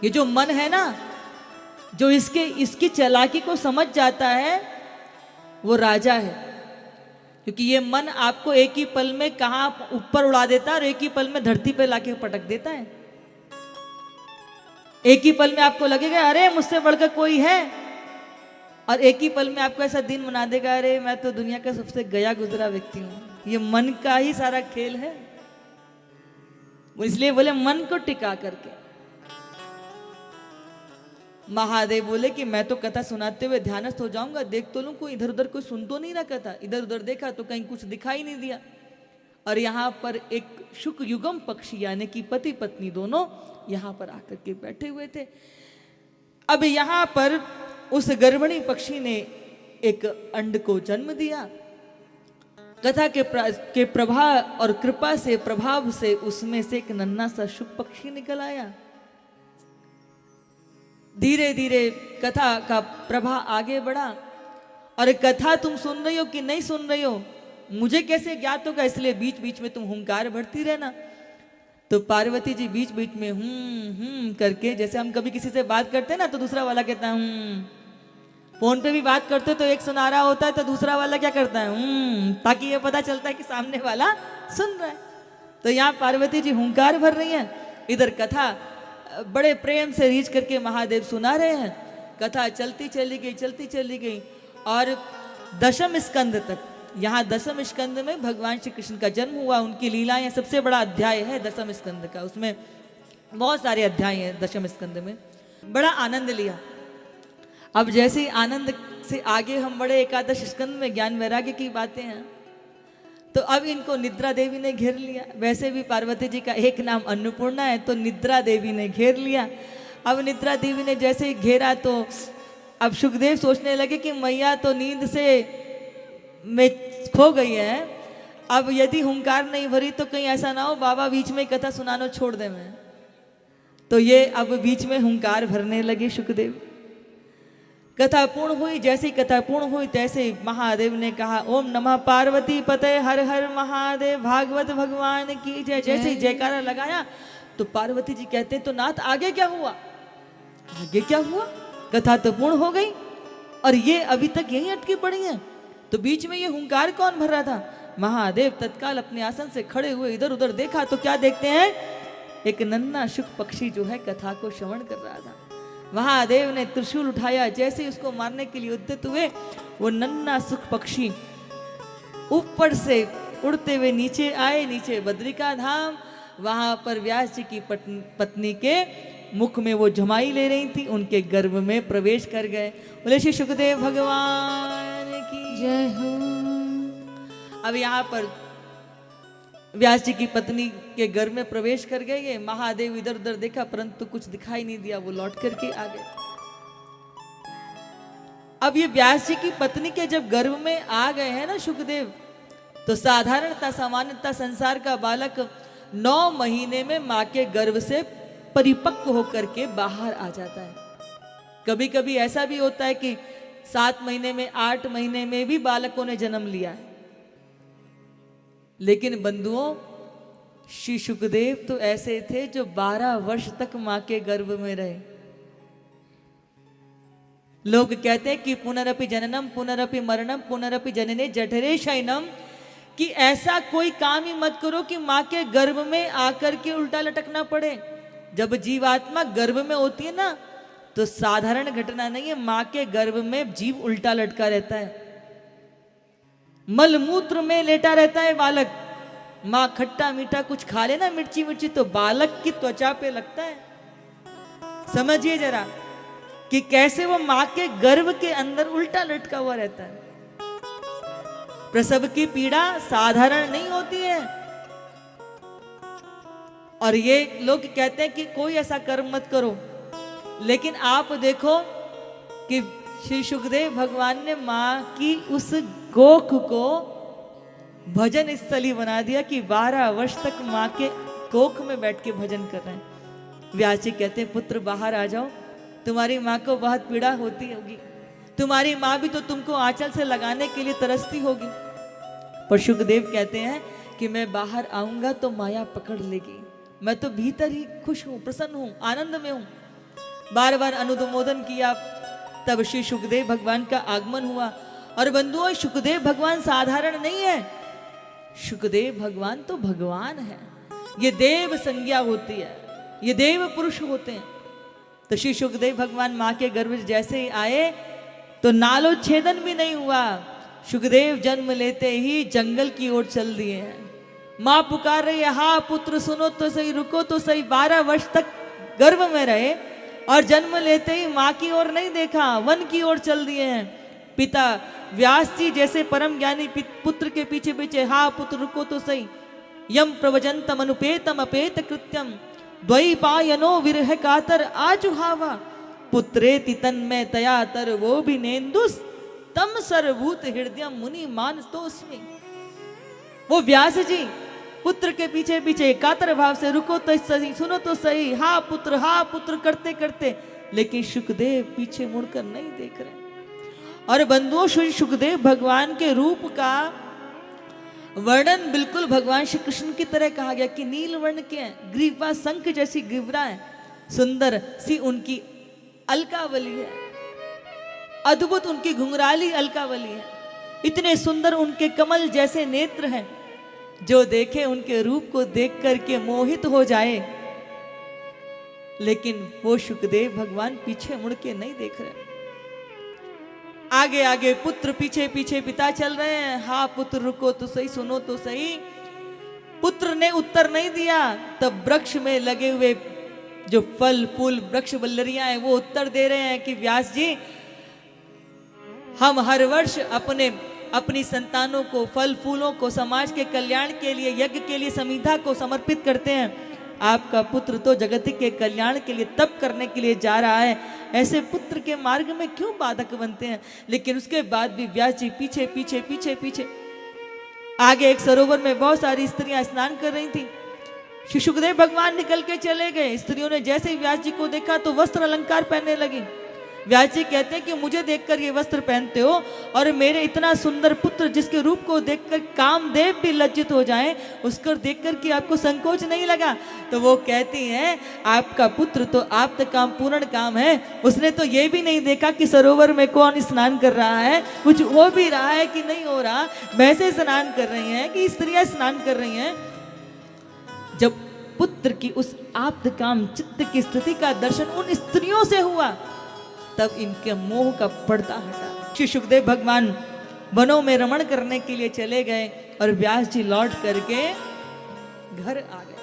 ये जो मन है ना, जो इसकी चालाकी को समझ जाता है वो राजा है। क्योंकि ये मन आपको एक ही पल में कहां ऊपर उड़ा देता है और एक ही पल में धरती पे लाके पटक देता है। एक ही पल में आपको लगेगा अरे मुझसे बढ़कर कोई है, और एक ही पल में आपको ऐसा दिन बना देगा अरे मैं तो दुनिया का सबसे गया गुजरा व्यक्ति हूं। ये मन का ही सारा खेल है। इसलिए बोले मन को टिका करके। महादेव बोले कि मैं तो कथा सुनाते हुए ध्यानस्थ हो जाऊंगा, देख तो लूं कोई इधर उधर कोई सुन तो नहीं रहा कथा। इधर उधर देखा तो कहीं कुछ दिखाई नहीं दिया। और यहाँ पर एक शुक युगम पक्षी यानी कि पति पत्नी दोनों यहाँ पर आकर के बैठे हुए थे। अब यहाँ पर उस गर्भिणी पक्षी ने एक अंड को जन्म दिया। कथा के प्रभाव और कृपा से प्रभाव से उसमें से एक नन्हा सा शुक पक्षी निकल आया। धीरे धीरे कथा का प्रभाव आगे बढ़ा। और कथा तुम सुन रही हो कि नहीं सुन रही हो मुझे कैसे ज्ञात होगा, इसलिए बीच बीच में तुम हुंकार भरती रहना। तो पार्वती जी बीच बीच में करके, जैसे हम कभी किसी से बात करते हैं ना तो दूसरा वाला कहता है फोन पे भी बात करते तो एक सुना रहा होता है तो दूसरा वाला क्या करता है ताकि ये पता चलता है कि सामने वाला सुन रहा है। तो यहाँ पार्वती जी हुंकार भर रही हैं, इधर कथा बड़े प्रेम से रीझ करके महादेव सुना रहे हैं। कथा चलती चली गई और दशम स्कंद तक। यहाँ दशम स्कंद में भगवान श्री कृष्ण का जन्म हुआ, उनकी लीलाएं सबसे बड़ा अध्याय है दशम स्कंद का। उसमें बहुत सारे अध्याय हैं दशम स्कंद में। बड़ा आनंद लिया। अब जैसे ही आनंद से आगे हम बड़े एकादश स्कंद में ज्ञान वैराग्य की बातें हैं, तो अब इनको निद्रा देवी ने घेर लिया। वैसे भी पार्वती जी का एक नाम अन्नपूर्णा है, तो निद्रा देवी ने घेर लिया। अब निद्रा देवी ने जैसे ही घेरा तो अब सुखदेव सोचने लगे कि मैया तो नींद से में खो गई है। अब यदि हुंकार नहीं भरी तो कहीं ऐसा ना हो बाबा बीच में कथा सुनाना छोड़ दे मैं। तो ये अब बीच में हुंकार भरने लगे सुखदेव। कथा पूर्ण हुई। जैसे ही कथा पूर्ण हुई तैसे ही महादेव ने कहा ओम नमः पार्वती पते हर हर महादेव भागवत भगवान की जय। जैसे ही जयकारा लगाया तो पार्वती जी कहते हैं तो नाथ आगे क्या हुआ? आगे क्या हुआ? कथा तो पूर्ण हो गई और ये अभी तक यहीं अटकी पड़ी हैं। तो बीच में ये हुंकार कौन भर रहा था? महादेव तत्काल अपने आसन से खड़े हुए इधर उधर देखा तो क्या देखते हैं? एक नन्हा शुक पक्षी जो है कथा को श्रवण कर रहा था। महादेव ने त्रिशूल उठाया, जैसे ही उसको मारने के लिए उद्यत हुए वो नन्हा सुख पक्षी ऊपर से उड़ते हुए नीचे आए। नीचे बद्रिका धाम, वहां पर व्यास जी की पत्नी के मुख में वो जमाई ले रही थी, उनके गर्भ में प्रवेश कर गए। बोले श्री सुखदेव भगवान की जय हो। अब यहाँ पर व्यास जी की पत्नी के घर में प्रवेश कर गए। ये महादेव इधर उधर देखा परंतु कुछ दिखाई नहीं दिया, वो लौट करके आ गए। अब ये व्यास जी की पत्नी के जब गर्भ में आ गए हैं ना सुखदेव, तो साधारणता सामान्यता संसार का बालक 9 महीने में माँ के गर्भ से परिपक्व होकर के बाहर आ जाता है। कभी कभी ऐसा भी होता है कि 7 महीने में 8 महीने में भी बालकों ने जन्म लिया है। लेकिन बंधुओं श्री सुखदेव तो ऐसे थे जो 12 वर्ष तक मां के गर्भ में रहे। लोग कहते हैं कि पुनरपि जननम पुनरपि मरणम पुनरपि जनने जठरे शयनम, कि ऐसा कोई काम ही मत करो कि मां के गर्भ में आकर के उल्टा लटकना पड़े। जब जीवात्मा गर्भ में होती है ना तो साधारण घटना नहीं है, मां के गर्भ में जीव उल्टा लटका रहता है, मलमूत्र में लेटा रहता है बालक। माँ खट्टा मीठा कुछ खा लेना मिर्ची मिर्ची तो बालक की त्वचा पे लगता है। समझिए जरा कि कैसे वो माँ के गर्भ के अंदर उल्टा लटका हुआ रहता है। प्रसव की पीड़ा साधारण नहीं होती है। और ये लोग कहते हैं कि कोई ऐसा कर्म मत करो, लेकिन आप देखो कि श्री सुखदेव भगवान ने मां की उस गोख को भजन स्थली बना दिया कि 12 वर्ष तक मां के कोख में बैठ के भजन कर रहे हैं। व्यास जी कहते हैं पुत्र बाहर आ जाओ, तुम्हारी मां को बहुत पीड़ा होती होगी, तुम्हारी मां भी तो तुमको आंचल से लगाने के लिए तरसती होगी। पर सुखदेव कहते हैं कि मैं बाहर आऊंगा तो माया पकड़ लेगी, मैं तो भीतर ही खुश हूं, प्रसन्न हूं, आनंद में हूं। बार बार अनुमोदन किया। तब श्री सुखदेव भगवान का आगमन हुआ। और बंधुओं, सुखदेव भगवान साधारण नहीं है, सुखदेव भगवान तो भगवान है। ये देव संज्ञा होती है, ये देव पुरुष होते हैं। तो श्री सुखदेव भगवान माँ के गर्भ में जैसे ही आए तो नालोच्छेदन भी नहीं हुआ। सुखदेव जन्म लेते ही जंगल की ओर चल दिए हैं। माँ पुकार रही है, हाँ पुत्र सुनो तो सही, रुको तो सही। 12 वर्ष तक गर्भ में रहे और जन्म लेते ही माँ की ओर नहीं देखा, वन की ओर चल दिए हैं। पिता व्यास जी जैसे परम ज्ञानी पुत्र के पीछे पीछे, हाँ पुत्र रुको तो सही। यम प्रवजंतम अनुपेतम अपेत कृत्यम द्वैपायनो विरह कातर आजुहावा पुत्रेति तन्मय तया तर वो भी नेन्दुस तम सर्वभूत हृदय मुनि मानतोस्मि। वो व्यास जी पुत्र के पीछे पीछे कातर भाव से रुको तो सही, सुनो तो सही, हाँ पुत्र करते करते, लेकिन सुखदेव पीछे मुड़कर नहीं देख रहे। और बंधुओं, श्री सुखदेव भगवान के रूप का वर्णन बिल्कुल भगवान श्री कृष्ण की तरह कहा गया कि नील वर्ण के हैं, ग्रीवा शंख जैसी ग्रीवरा है, सुंदर सी उनकी अलकावली है, अद्भुत उनकी घुंघराली अलकावली है, इतने सुंदर उनके कमल जैसे नेत्र हैं, जो देखे उनके रूप को देख करके मोहित हो जाए। लेकिन वो सुखदेव भगवान पीछे मुड़ के नहीं देख रहे, आगे आगे पुत्र पीछे पीछे पिता चल रहे हैं। हाँ पुत्र रुको तो सही, सुनो तो सही। पुत्र ने उत्तर नहीं दिया, तब वृक्ष में लगे हुए जो फल फूल वृक्ष वल्लरियां हैं वो उत्तर दे रहे हैं कि व्यास जी, हम हर वर्ष अपनी संतानों को, फल फूलों को समाज के कल्याण के लिए, यज्ञ के लिए, समिधा को समर्पित करते हैं। आपका पुत्र तो जगत के कल्याण के लिए तप करने के लिए जा रहा है, ऐसे पुत्र के मार्ग में क्यों बाधक बनते हैं। लेकिन उसके बाद भी व्यास जी पीछे पीछे पीछे पीछे। आगे एक सरोवर में बहुत सारी स्त्रियां स्नान कर रही थी। श्री सुखदेव भगवान निकल के चले गए। स्त्रियों ने जैसे ही व्यास जी को देखा तो वस्त्र अलंकार पहनने लगी। व्यास जी कहते हैं कि मुझे देखकर ये वस्त्र पहनते हो और मेरे इतना सुंदर पुत्र जिसके रूप को देखकर कामदेव भी लज्जित हो जाएं, उसको देखकर कि आपको संकोच नहीं लगा। तो वो कहती हैं, आपका पुत्र तो आप तक काम पूर्ण काम है, उसने तो ये भी नहीं देखा कि सरोवर में कौन स्नान कर रहा है, कुछ हो भी रहा है कि नहीं हो रहा, वैसे स्नान कर रही हैं कि स्त्रियां स्नान कर रही हैं। जब पुत्र की उस आप्त काम चित्त की स्थिति का दर्शन उन स्त्रियों से हुआ, तब इनके मोह का पर्दा हटा। श्री सुखदेव भगवान वनों में रमण करने के लिए चले गए और व्यास जी लौट करके घर आ गए।